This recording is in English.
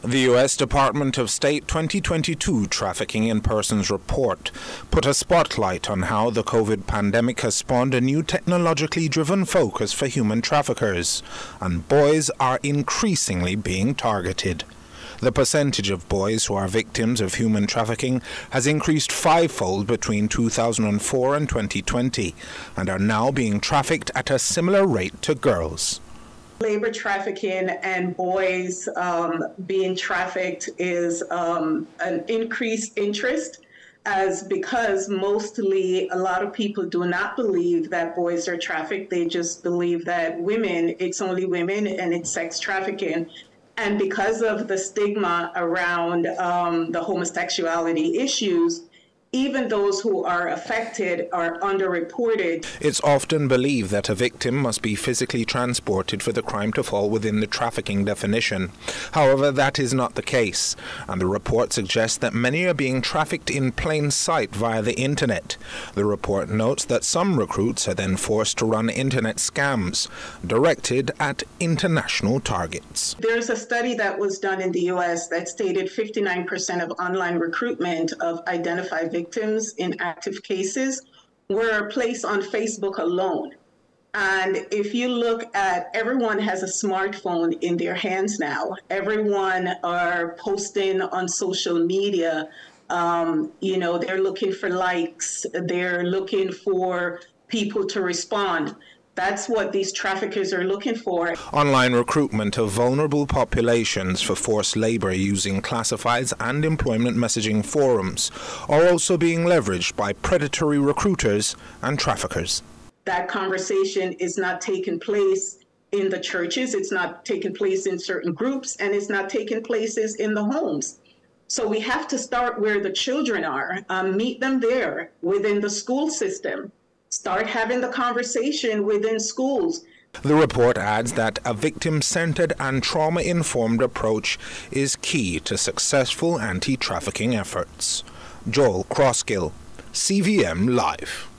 The U.S. Department of State 2022 Trafficking in Persons report put a spotlight on how the COVID pandemic has spawned a new technologically driven focus for human traffickers, and boys are increasingly being targeted. The percentage of boys who are victims of human trafficking has increased fivefold between 2004 and 2020, and are now being trafficked at a similar rate to girls. Labor trafficking and boys being trafficked is an increased interest, because mostly a lot of people do not believe that boys are trafficked. They just believe that it's only women and it's sex trafficking. And because of the stigma around the homosexuality issues, even those who are affected are underreported. It's often believed that a victim must be physically transported for the crime to fall within the trafficking definition. However, that is not the case, and the report suggests that many are being trafficked in plain sight via the internet. The report notes that some recruits are then forced to run internet scams directed at international targets. There's a study that was done in the U.S. that stated 59% of online recruitment of identified victims in active cases were placed on Facebook alone. And if you look at, everyone has a smartphone in their hands now. Everyone are posting on social media. They're looking for likes. They're looking for people to respond. That's what these traffickers are looking for. Online recruitment of vulnerable populations for forced labor using classifieds and employment messaging forums are also being leveraged by predatory recruiters and traffickers. That conversation is not taking place in the churches, it's not taking place in certain groups, and it's not taking places in the homes. So we have to start where the children are, meet them there within the school system. Start having the conversation within schools. The report adds that a victim-centered and trauma-informed approach is key to successful anti-trafficking efforts. Joel Crossgill, CVM Live.